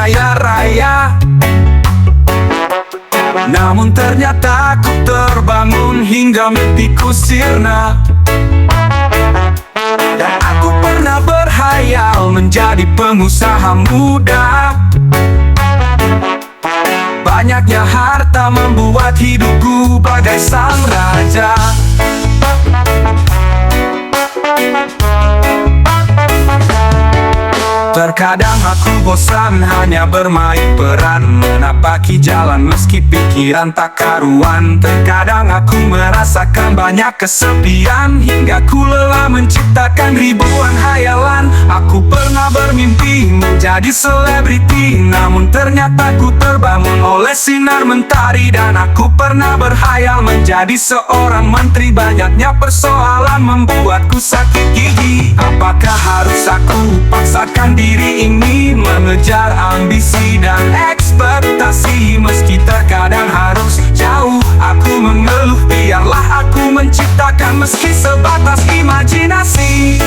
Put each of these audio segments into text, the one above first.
kaya raya. Namun ternyata aku terbangun hingga mimpiku sirna. Dan aku pernah berhayal menjadi pengusaha muda. Banyaknya harta membuat hidupku bagai sang raja. Terkadang aku bosan hanya bermain peran, menapaki jalan meski pikiran tak karuan. Terkadang aku merasakan banyak kesepian, hingga ku lelah menciptakan ribuan hayalan. Aku pernah bermimpi menjadi selebriti, namun ternyata ku terbangun oleh sinar mentari. Dan aku pernah berhayal menjadi seorang menteri, banyaknya persoalan membuatku sakit gigi. Apakah harus aku paksakan diri ini mengejar ambisi dan ekspektasi? Meski terkadang harus jauh aku mengeluh, biarlah aku menciptakan meski sebatas imajinasi.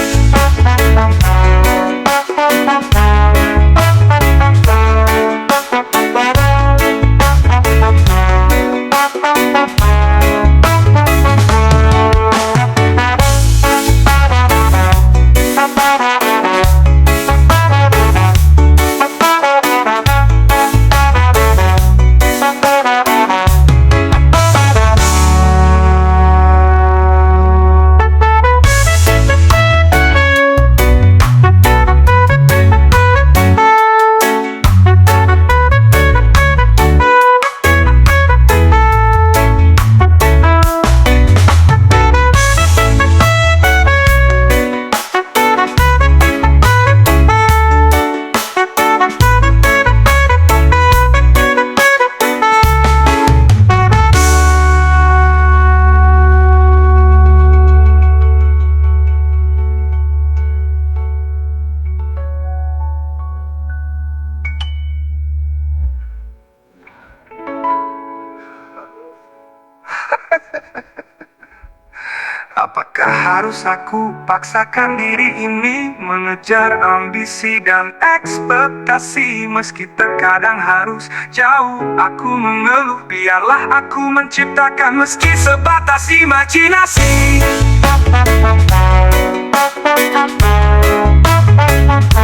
Apakah harus aku paksakan diri ini mengejar ambisi dan ekspektasi? Meski terkadang harus jauh aku mengeluh, biarlah aku menciptakan meski sebatas imajinasi.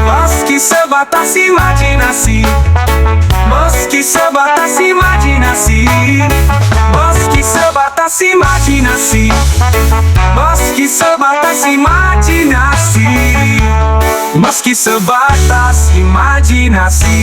Meski sebatas imajinasi. Meski sebatas imajinasi. Meski sebatas imajinasi. Meski sebatas imajinasi. Meski sebatas imajinasi.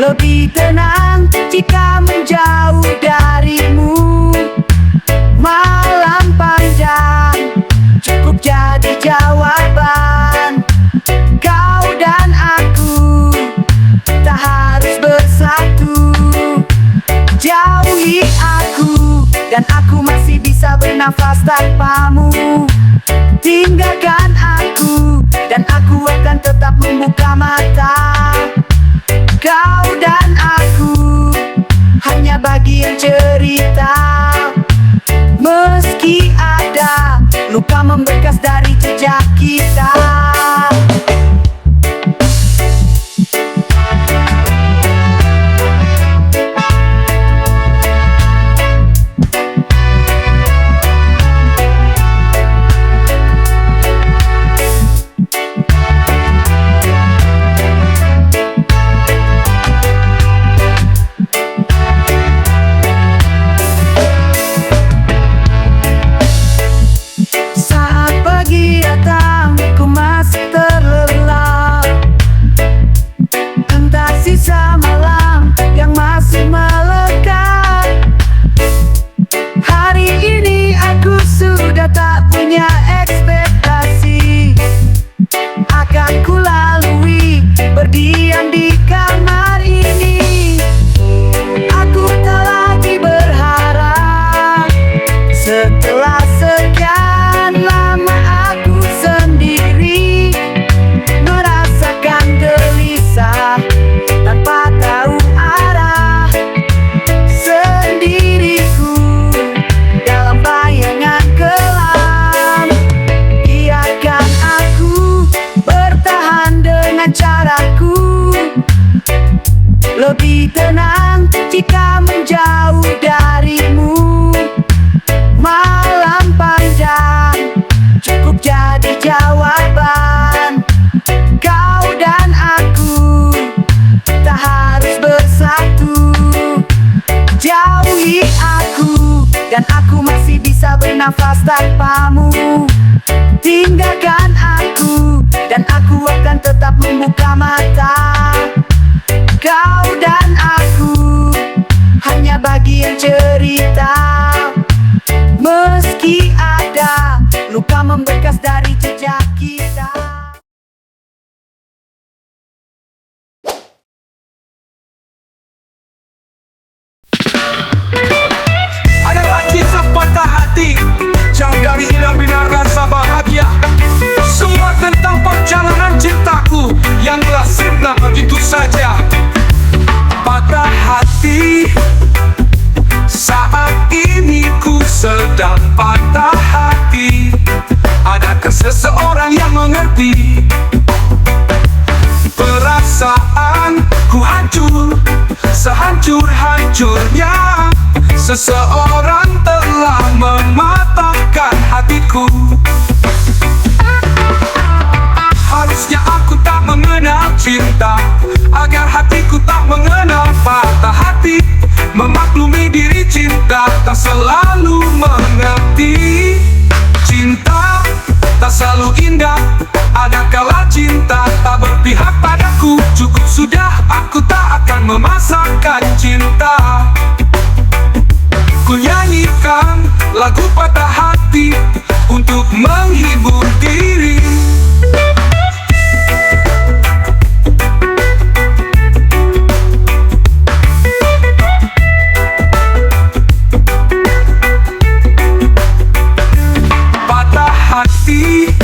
Lebih tenang jika menjauh darimu. Malam panjang cukup jadi jawaban. Kau dan aku tak harus bersatu. Jauhi Jauhi aku, dan aku masih bisa bernafas tanpamu. Tinggalkan aku, dan aku akan tetap membuka mata. Kau dan aku hanya bagian cerita. Meski ada luka membekas dari jejak kita. Saat pagi datang, ku masih terlelap. Entah sisa malam yang masih melekat. Hari ini aku sudah tak punya ekspektasi. Akan ku lalui berdiam di kamar ini. Aku tak lagi berharap. Setelah sekian lama aku sendiri, merasakan gelisah tanpa tahu arah. Sendiriku dalam bayangan kelam. Biarkan aku bertahan dengan caraku. Lebih tenang jika menjauh darimu. Malam panjang cukup jadi jawaban. Kau dan aku tak harus bersatu. Jauhi aku, dan aku masih bisa bernafas tanpamu. Tinggalkan aku, dan aku akan tetap membuka mata. Kau dan aku hanya bagian cerita. Meski ada luka membekas dari jejak kita. Adalah kisah patah hati, jauh dari hilang bina rasa bahagia. Semua tentang perjalanan cintaku yang telah sirna begitu saja. Patah hati, saat ini ku sedang patah hati. Adakah seseorang yang mengerti? Perasaan ku hancur, sehancur-hancurnya. Seseorang telah mematahkan hatiku. Harusnya aku tak mengenal cinta, agar hatiku tak mengenal patah hati. Memaklumi diri cinta tak selalu mengerti. Cinta tak selalu indah, ada kala cinta tak berpihak padaku. Cukup sudah, aku tak akan memaksakan cinta. Ku nyanyikan lagu patah hati untuk menghibur diri. Patah hati,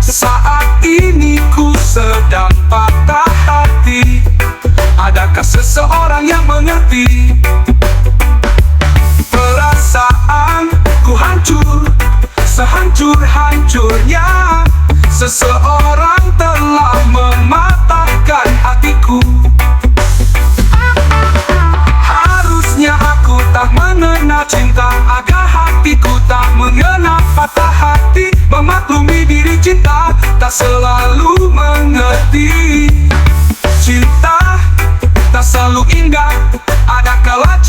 saat ini ku sedang patah hati. Adakah seseorang yang mengerti? Perasaan ku hancur, sehancur-hancurnya. Seseorang telah mematahkan hatiku. Harusnya aku tak mengenal cinta, agar hatiku tak mengenal patah hati. Memaklumi diri cinta tak selalu mengerti. Cinta tak selalu indah, ada kala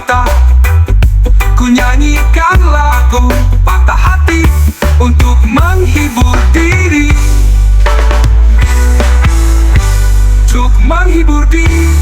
realita. Ku nyanyikan lagu patah hati untuk menghibur diri, untuk menghibur diri.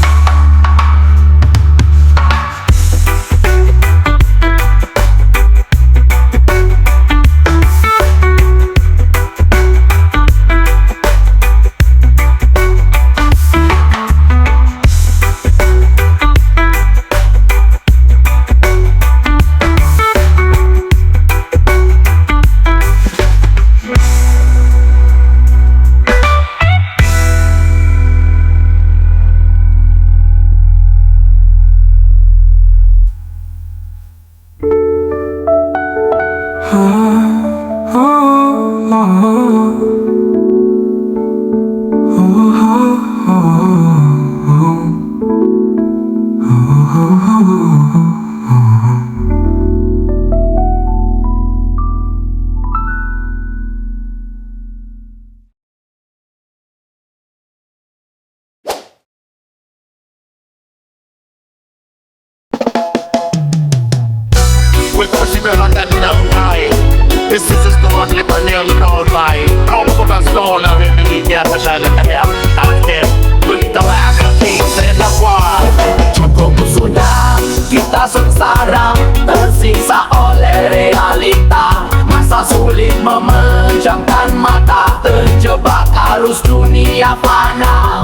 This is the storm, let my nails cold light. Kom på den stålen, vi vill ge det kärlek hem. Alltid, skjuta och äga finns kvar. Cukup sudah kita sengsara, tersiksa oleh realita. Masa sulit memejamkan mata, terjebak arus dunia fana.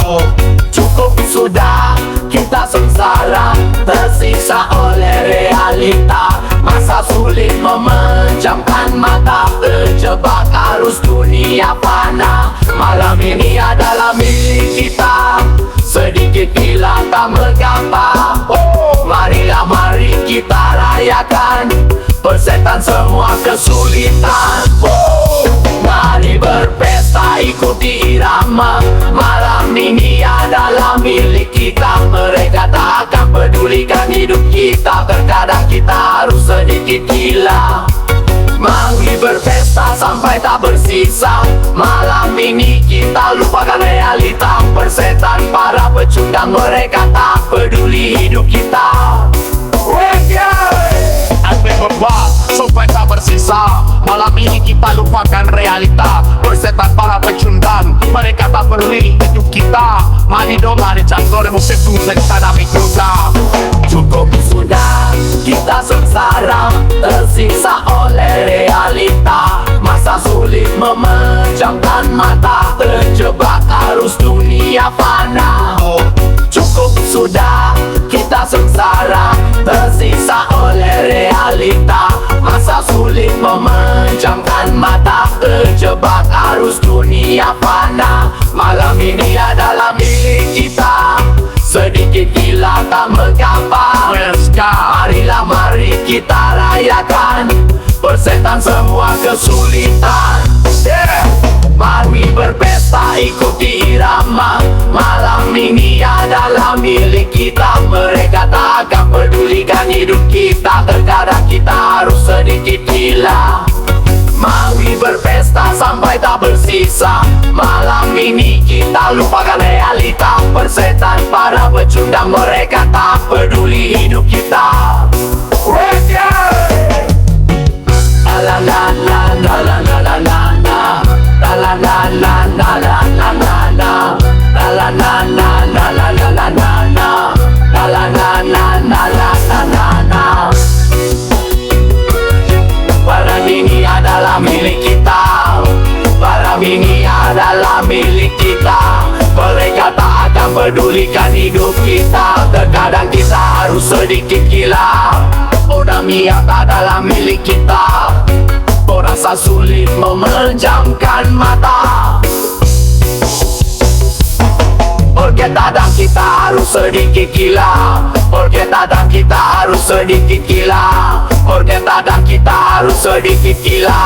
Cukup sudah kita sengsara, tersiksa oleh realita. Masa sulit memejamkan mata, terjebak arus dunia fana. Malam ini adalah milik kita, sedikit hilang tak mengapa. Marilah mari kita rayakan, persetan semua kesulitan. Mari berpesta ikuti irama, malam ini adalah milik kita. Mereka tak akan pedulikan hidup kita, terkadang kita harus sedikit gila. Mari berpesta sampai tak bersisa, malam ini kita lupakan realita. Persetan para pecundang, mereka tak peduli hidup kita. Sampai bebas, sampai tak bersisa. Malam ini kita lupakan realita. Persetan para pecundang, mereka tak peduli hidup kita. Mari dong, mari canggore musik tulen tanah kita. Cukup sudah kita sengsara, tersiksa oleh realita. Masa sulit memejamkan mata, terjebak arus dunia fana. Cukup sudah kita sengsara, tersiksa oleh realita. Masa sulit memejamkan mata, terjebak arus dunia fana. Malam ini adalah milik kita, sedikit gila tak mengapa. Marilah mari kita rayakan, persetan semua kesulitan. Mari berpesta ikuti irama, malam ini adalah milik kita. Mereka tak akan pedulikan hidup kita, terkadang kita harus sedikit gila. Mari berpesta sampai tak bersisa, malam ini kita lupakan realita. Persetan para pecundang, mereka tak peduli hidup kita. La la la la la la la la la. La la la la la la la la la. La la la la la la la la la la. La la la la la la la la la. Malam ini adalah milik kita, malam ini adalah milik kita. Mereka tak akan pedulikan hidup kita, terkadang kita harus sedikit gila. Niat adalah milik kita, rasa sulit memejamkan mata. Porque kadang kita harus sedikit gila, porque kadang kita harus sedikit gila, porque kadang kita harus sedikit gila.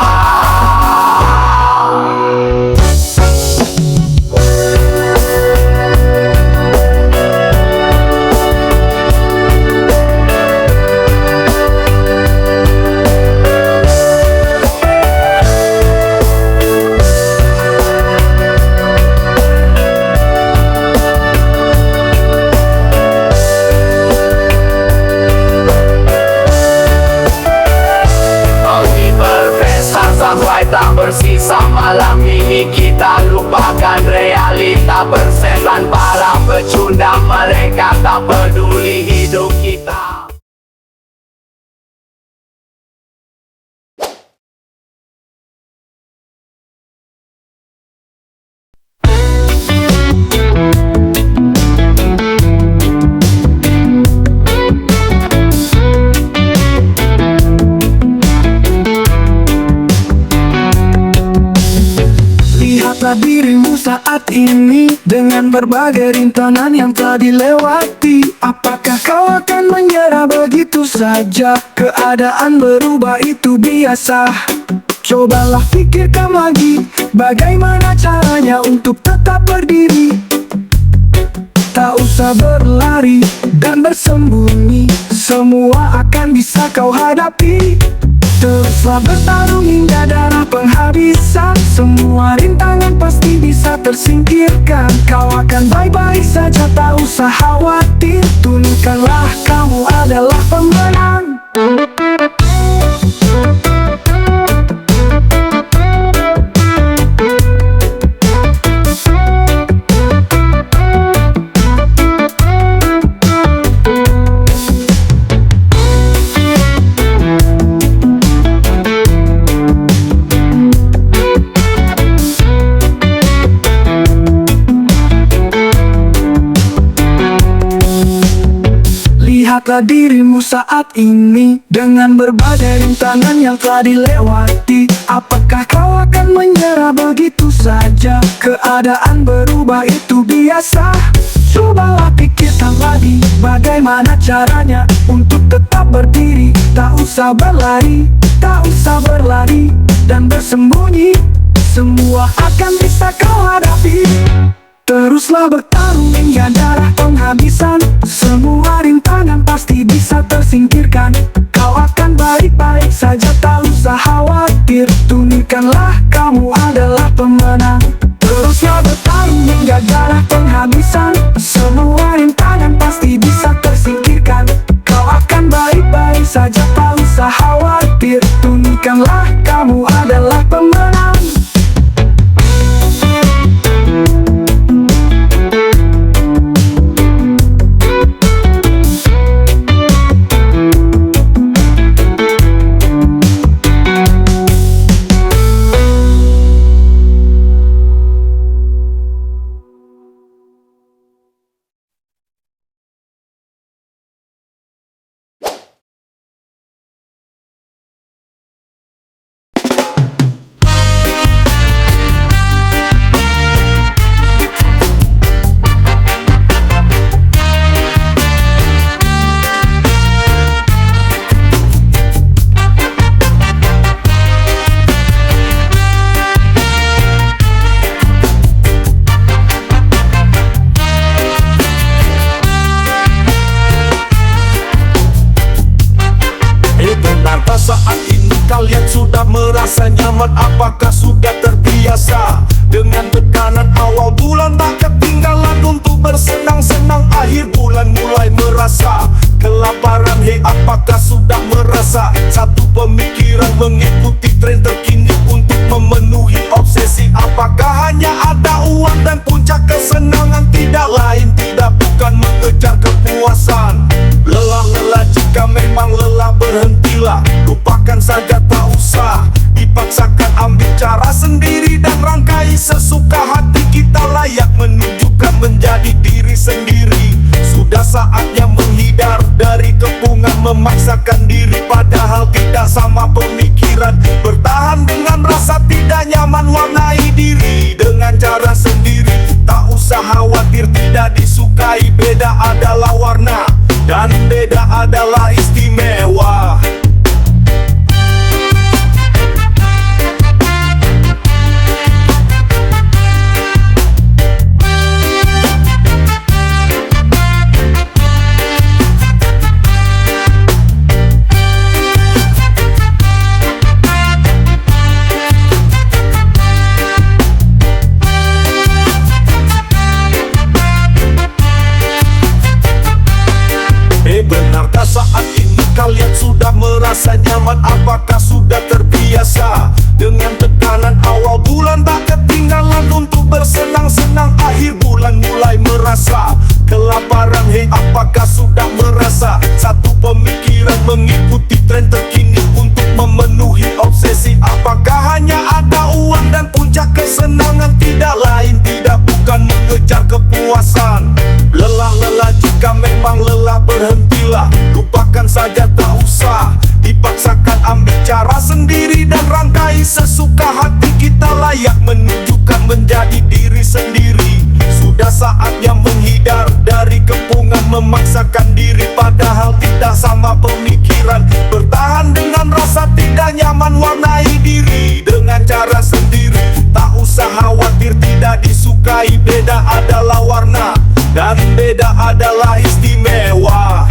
saat ini dengan berbagai rintangan yang telah dilewati. Apakah kau akan menyerah begitu saja? Keadaan berubah itu biasa. Cobalah pikirkan lagi, bagaimana caranya untuk tetap berdiri. Tak usah berlari dan bersembunyi, semua akan bisa kau hadapi. Teruslah bertarung hingga darah penghabisan, semua rintangan pasti bisa tersingkirkan. Kau akan baik-baik saja, tak usah khawatir. Tunjukkanlah kamu adalah pemenang. Lihatlah dirimu saat ini dengan berbagai rintangan yang telah dilewati. Apakah kau akan menyerah begitu saja? Keadaan berubah itu biasa. Cobalah pikirkan lagi, bagaimana caranya untuk tetap berdiri. Tak usah berlari, tak usah berlari dan bersembunyi, semua akan bisa kau hadapi. Teruslah bertarung hingga darah penghabisan, semua rintangan pasti bisa tersingkirkan. Kau akan baik-baik saja, tak usah khawatir. Tunjukkanlah kamu adalah pemenang. Teruslah bertarung hingga darah penghabisan, semua rintangan pasti bisa tersingkirkan. Kau akan baik-baik saja, tak usah khawatir. Tunjukkanlah kamu adalah pemenang. Saat ini kalian sudah merasa nyaman? Apakah sudah terbiasa dengan tekanan awal bulan? Tak ketinggalan untuk bersenang-senang, akhir bulan mulai merasa kelaparan. Hei, apakah sudah merasa satu pemikiran mengikuti tren terkini untuk memenuhi obsesi? Apakah hanya ada uang dan puncak kesenangan? Tidak lain, tidak bukan mengejar kepuasan. Lelah jika memang lelah, berhentilah. Lupakan saja, tak usah dipaksakan. Ambil cara sendiri dan rangkai sesuka hati. Kita layak menunjukkan menjadi diri sendiri. Sudah saatnya menghindar dari kepungan, memaksakan diri padahal tidak sama pemikiran. Bertahan dengan rasa tidak nyaman, warnai diri dengan cara sendiri. Tak usah khawatir tidak disukai, beda adalah warna dan beda adalah istimewa. Benarkah saat ini kalian sudah merasa nyaman? Apakah sudah terbiasa dengan tekanan awal bulan? Tak ketinggalan untuk bersenang-senang, akhir bulan mulai merasa kelaparan. Hei, apakah sudah merasa satu pemikiran mengikuti tren terkini untuk memenuhi obsesi? Apakah hanya ada uang dan puncak kesenangan? Tidak lain, tidak bukan mengejar kepuasan. Lelah jika memang lelah, berhentilah. Lupakan saja, tak usah dipaksakan. Ambil cara sendiri dan rangkai sesuka hati. Kita layak menunjukkan menjadi diri sendiri. beda adalah warna, dan beda adalah istimewa.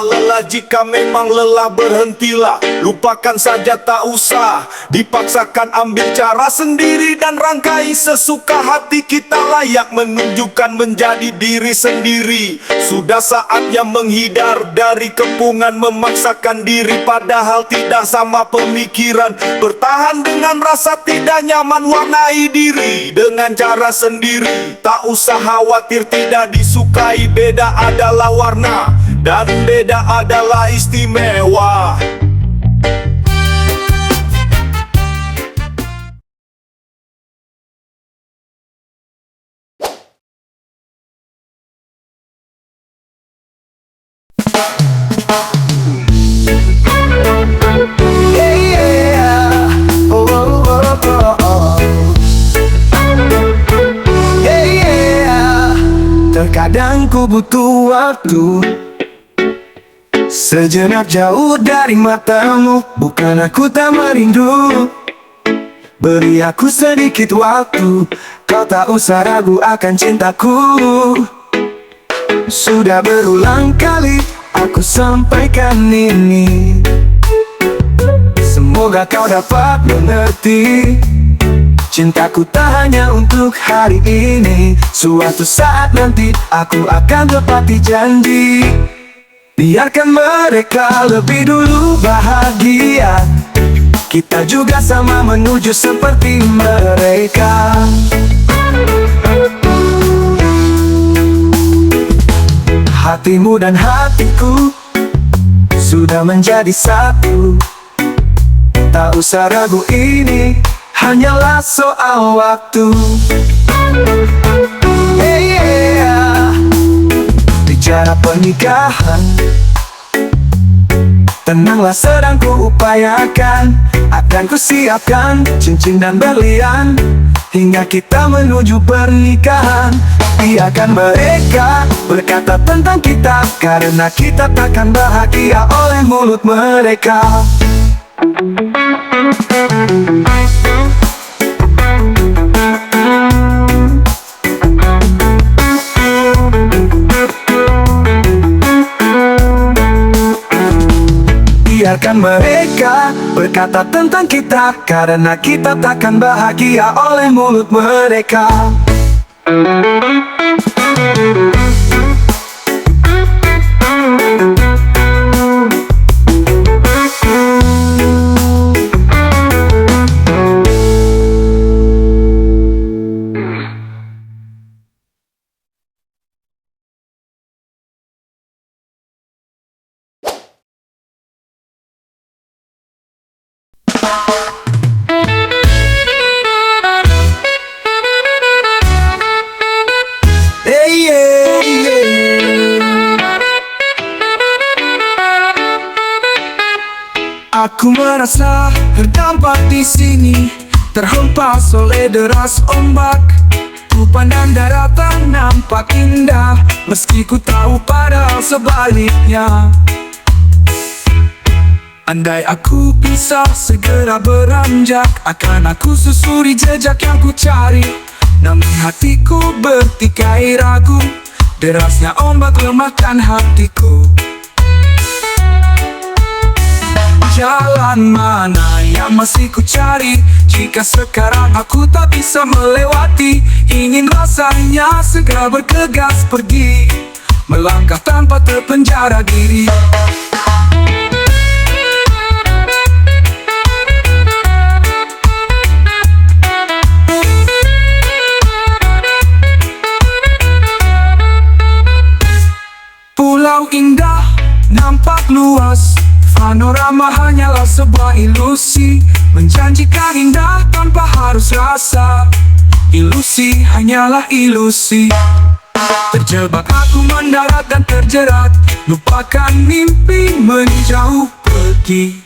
Lelah jika memang lelah berhentilah, lupakan saja tak usah dipaksakan, ambil cara sendiri dan rangkai sesuka hati. Kita layak menunjukkan menjadi diri sendiri. Sudah saatnya menghindar dari kepungan memaksakan diri, padahal tidak sama pemikiran. Bertahan dengan rasa tidak nyaman, warnai diri dengan cara sendiri. Tak usah khawatir tidak disukai, beda adalah warna dan beda adalah istimewa. Terkadang ku butuh waktu sejenak jauh dari matamu. Bukan aku tak merindu, beri aku sedikit waktu. Kau tak usah ragu akan cintaku. Sudah berulang kali aku sampaikan ini, semoga kau dapat mengerti. Cintaku tak hanya untuk hari ini, suatu saat nanti aku akan tepati janji. Biarkan mereka lebih dulu bahagia, kita juga sama menuju seperti mereka. Hatimu dan hatiku sudah menjadi satu. Tak usah ragu, ini hanyalah soal waktu. Bicara pernikahan, tenanglah sedang ku upayakan. Akan ku siapkan cincin dan berlian, hingga kita menuju pernikahan. Biarkan mereka berkata tentang kita, karena kita takkan bahagia oleh mulut mereka. Biarkan mereka berkata tentang kita, karena kita takkan bahagia oleh mulut mereka. Aku merasa terdampak di sini, terhempas oleh deras ombak. Ku pandang daratan nampak indah, meski ku tahu padahal sebaliknya. Andai aku bisa segera beranjak, akan aku susuri jejak yang ku cari. Namun hatiku bertikai ragu, derasnya ombak lemahkan hatiku. Jalan mana yang masih ku cari, jika sekarang aku tak bisa melewati? Ingin rasanya segera bergegas pergi, melangkah tanpa terpenjara diri. Pulau indah nampak luas, panorama hanyalah sebuah ilusi, menjanjikan indah tanpa harus rasa. Ilusi hanyalah ilusi. Terjebak aku mendarat dan terjerat, lupakan mimpi menjauh pergi.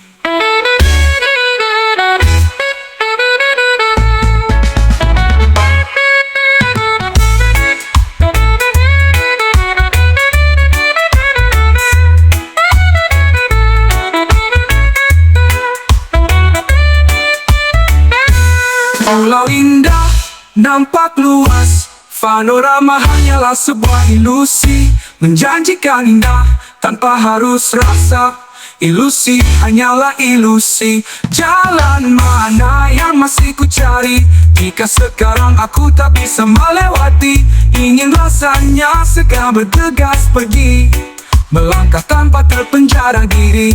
Pulau indah nampak luas, panorama hanyalah sebuah ilusi. Menjanjikan indah tanpa harus rasa, ilusi hanyalah ilusi. Jalan mana yang masih ku cari, jika sekarang aku tak bisa melewati? Ingin rasanya segera bergegas pergi, melangkah tanpa terpenjara diri.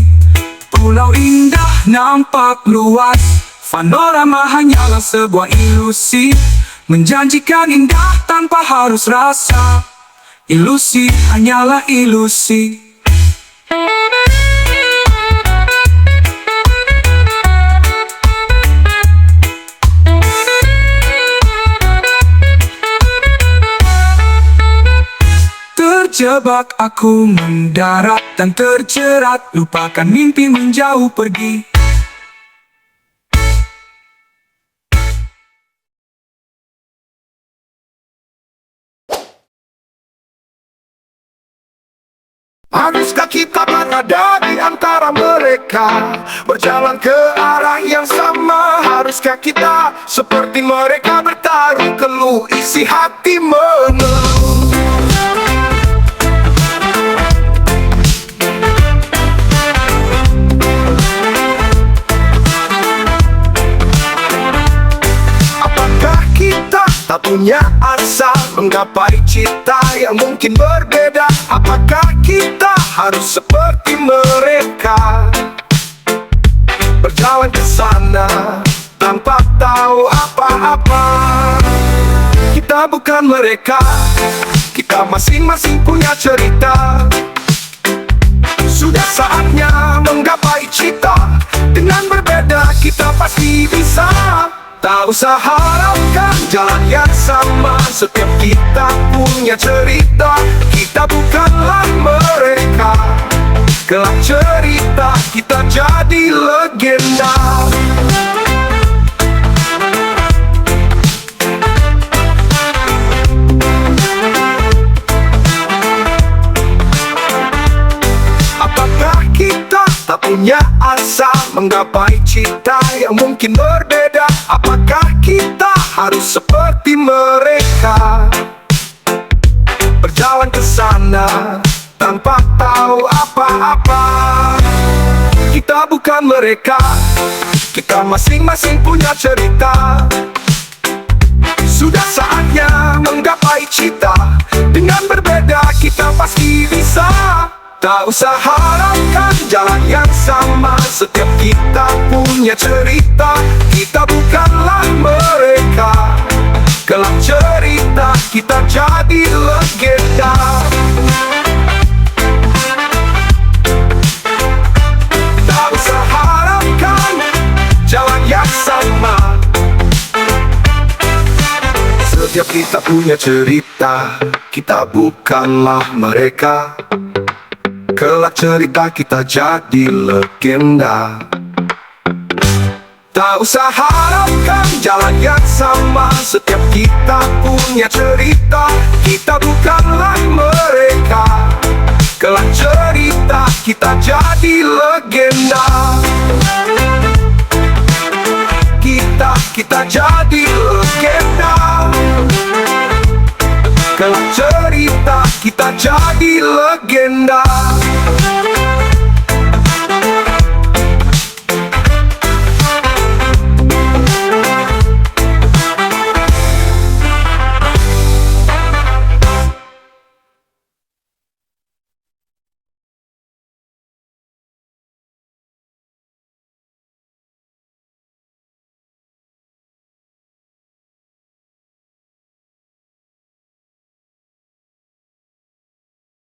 Pulau indah nampak luas, panorama hanyalah sebuah ilusi. Menjanjikan indah tanpa harus rasa, ilusi hanyalah ilusi. Terjebak aku mendarat dan terjerat, lupakan mimpi menjauh pergi. Haruskah kita berada di antara mereka, berjalan ke arah yang sama? Haruskah kita seperti mereka bertaruh, keluh isi hati mengeluh? Apakah kita tak punya asa menggapai cita yang mungkin berbeda? Apakah kita harus seperti mereka, berjalan ke sana tanpa tahu apa-apa? Kita bukan mereka, kita masing-masing punya cerita. Sudah saatnya menggapai cita, dengan berbeda kita pasti bisa. Tak usah harapkan jalan yang sama, setiap kita punya cerita. Kita bukanlah mereka, kelak cerita kita jadi legenda. Apakah kita tak punya asa menggapai cita yang mungkin berbeda? Apakah kita harus seperti mereka, berjalan ke sana tanpa tahu apa-apa? Kita bukan mereka, kita masing-masing punya cerita. Sudah saatnya menggapai cita, dengan berbeda kita pasti bisa. Tak usah harapkan jalan yang sama, setiap kita punya cerita. Kita bukanlah mereka, kelak cerita kita jadi legenda. Tak usah harapkan jalan yang sama, setiap kita punya cerita. Kita bukanlah mereka, kelak cerita kita jadi legenda. Tak usah harapkan jalan yang sama, setiap kita punya cerita. Kita bukanlah mereka, kelak cerita kita jadi legenda. Kita jadi legenda, kelak cerita kita jadi legenda.